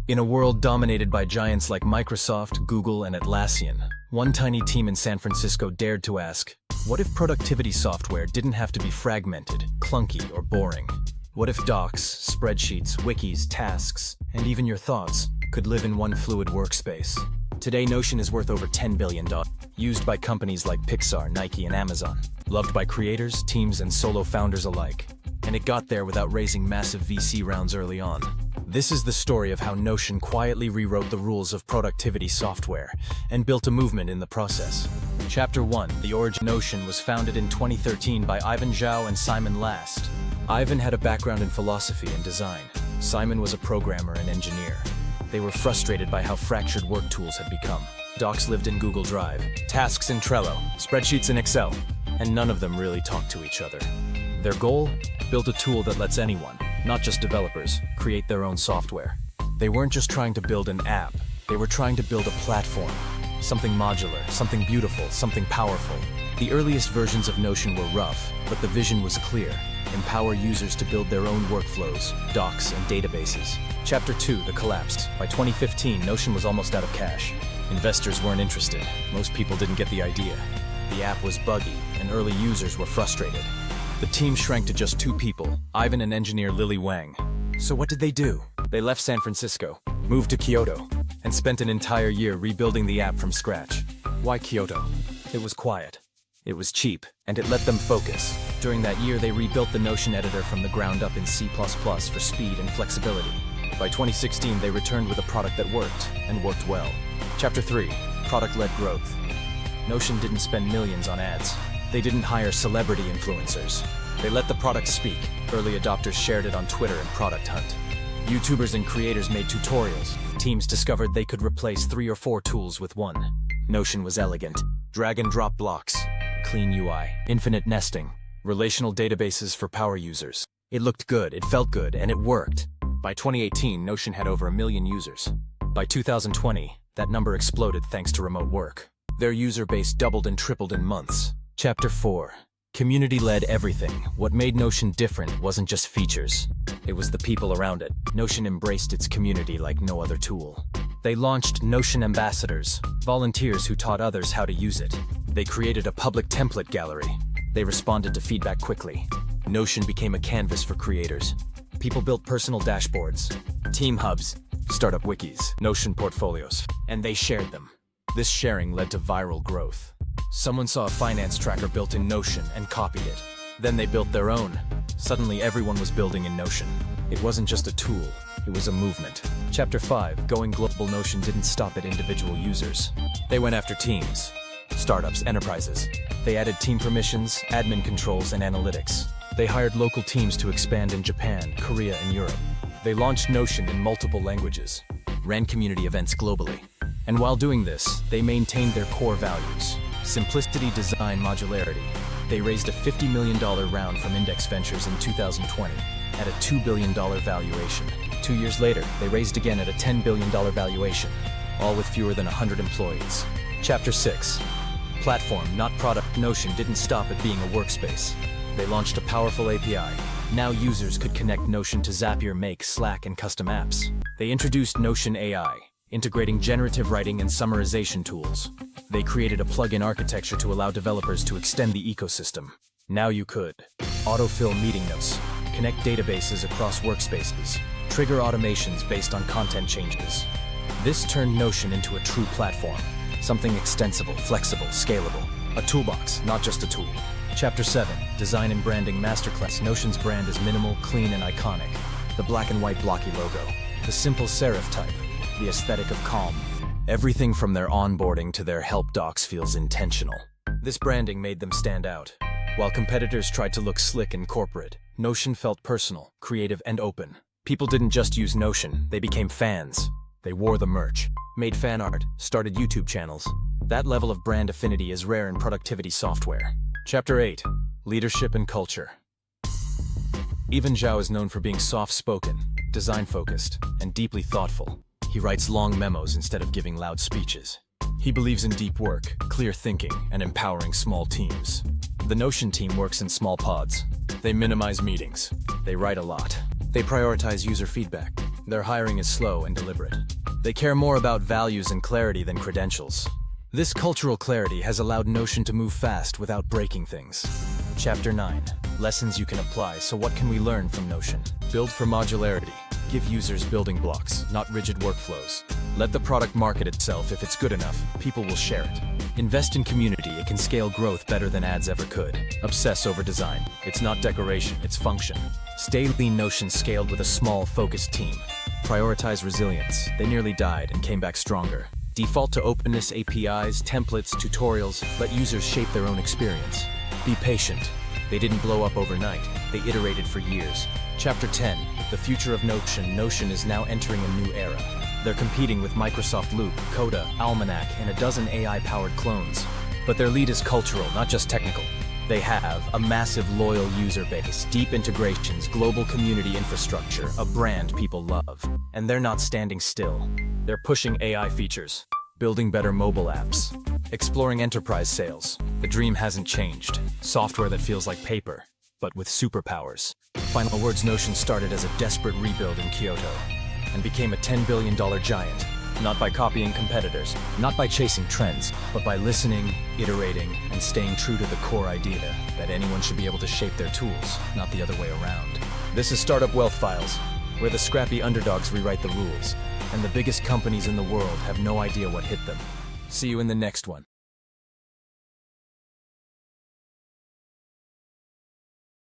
In a world dominated by giants like Microsoft, Google, and Atlassian, one tiny team in San Francisco dared to ask, what if productivity software didn't have to be fragmented, clunky, or boring? What if docs, spreadsheets, wikis, tasks, and even your thoughts could live in one fluid workspace? Today, Notion is worth over $10 billion, used by companies like Pixar, Nike, and Amazon, loved by creators, teams, and solo founders alike. And it got there without raising massive VC rounds early on. This is the story of how Notion quietly rewrote the rules of productivity software and built a movement in the process. Chapter 1. The origin. Notion was founded in 2013 by Ivan Zhao and Simon Last. Ivan had a background in philosophy and design. Simon was a programmer and engineer. They were frustrated by how fractured work tools had become. Docs lived in Google Drive, tasks in Trello, spreadsheets in Excel, and none of them really talked to each other. Their goal? Build a tool that lets anyone, not just developers, create their own software. They weren't just trying to build an app, they were trying to build a platform. Something modular, something beautiful, something powerful. The earliest versions of Notion were rough, but the vision was clear. Empower users to build their own workflows, docs, and databases. Chapter 2. The collapse. By 2015, Notion was almost out of cash. Investors weren't interested. Most people didn't get the idea. The app was buggy, and early users were frustrated. The team shrank to just 2 people, Ivan and engineer Lily Wang. So what did they do? They left San Francisco, moved to Kyoto, and spent an entire year rebuilding the app from scratch. Why Kyoto? It was quiet. It was cheap, and it let them focus. During that year, they rebuilt the Notion editor from the ground up in C++ for speed and flexibility. By 2016, they returned with a product that worked, and worked well. Chapter 3. Product-led growth. Notion didn't spend millions on ads. They didn't hire celebrity influencers. They let the product speak. Early adopters shared it on Twitter and Product Hunt. YouTubers and creators made tutorials. Teams discovered they could replace 3 or 4 tools with one. Notion was elegant. Drag-and-drop blocks, clean UI, infinite nesting, relational databases for power users. It looked good, it felt good, and it worked. By 2018, Notion had over 1 million users. By 2020, that number exploded thanks to remote work. Their user base doubled and tripled in months. Chapter 4. Community-led everything. What made Notion different wasn't just features. It was the people around it. Notion embraced its community like no other tool. They launched Notion Ambassadors, volunteers who taught others how to use it. They created a public template gallery. They responded to feedback quickly. Notion became a canvas for creators. People built personal dashboards, team hubs, startup wikis, Notion portfolios, and they shared them. This sharing led to viral growth. Someone saw a finance tracker built in Notion and copied it. Then they built their own. Suddenly everyone was building in Notion. It wasn't just a tool, it was a movement. Chapter 5. Going global. Notion didn't stop at individual users. They went after teams, startups, enterprises. They added team permissions, admin controls, and analytics. They hired local teams to expand in Japan, Korea, and Europe. They launched Notion in multiple languages, ran community events globally. And while doing this, they maintained their core values: simplicity, design, modularity. They raised a $50 million round from Index Ventures in 2020 at a $2 billion valuation. 2 years later, they raised again at a $10 billion valuation, all with fewer than 100 employees. Chapter 6. Platform, not product. Notion didn't stop at being a workspace. They launched a powerful API. Now users could connect Notion to Zapier, Make, Slack, and custom apps. They introduced Notion AI, integrating generative writing and summarization tools. They created a plugin architecture to allow developers to extend the ecosystem. Now you could autofill meeting notes, connect databases across workspaces, trigger automations based on content changes. This turned Notion into a true platform, something extensible, flexible, scalable. A toolbox, not just a tool. Chapter 7. Design and branding masterclass. Notion's brand is minimal, clean, and iconic. The black and white blocky logo, the simple serif type, the aesthetic of calm. Everything from their onboarding to their help docs feels intentional. This branding made them stand out. While competitors tried to look slick and corporate, Notion felt personal, creative, and open. People didn't just use Notion, they became fans. They wore the merch, made fan art, started YouTube channels. That level of brand affinity is rare in productivity software. Chapter 8. Leadership and culture. Ivan Zhao is known for being soft-spoken, design-focused, and deeply thoughtful. He writes long memos instead of giving loud speeches. He believes in deep work, clear thinking, and empowering small teams. The Notion team works in small pods. They minimize meetings. They write a lot. They prioritize user feedback. Their hiring is slow and deliberate. They care more about values and clarity than credentials. This cultural clarity has allowed Notion to move fast without breaking things. Chapter 9. Lessons you can apply. So what can we learn from Notion? Build for modularity. Give users building blocks, not rigid workflows. Let the product market itself. If it's good enough, people will share it. Invest in community. It can scale growth better than ads ever could. Obsess over design. It's not decoration, it's function. Stay lean. Notion scaled with a small, focused team. Prioritize resilience. They nearly died and came back stronger. Default to openness, APIs, templates, tutorials. Let users shape their own experience. Be patient. They didn't blow up overnight. They iterated for years. Chapter 10. The future of Notion. Notion is now entering a new era. They're competing with Microsoft Loop, Coda, Almanac, and a dozen AI-powered clones. But their lead is cultural, not just technical. They have a massive loyal user base, deep integrations, global community infrastructure, a brand people love. And they're not standing still. They're pushing AI features, building better mobile apps, exploring enterprise sales. The dream hasn't changed. Software that feels like paper, but with superpowers. Final words. Notion started as a desperate rebuild in Kyoto and became a $10 billion giant. Not by copying competitors, not by chasing trends, but by listening, iterating, and staying true to the core idea that anyone should be able to shape their tools, not the other way around. This is Startup Wealth Files, where the scrappy underdogs rewrite the rules, and the biggest companies in the world have no idea what hit them. See you in the next one.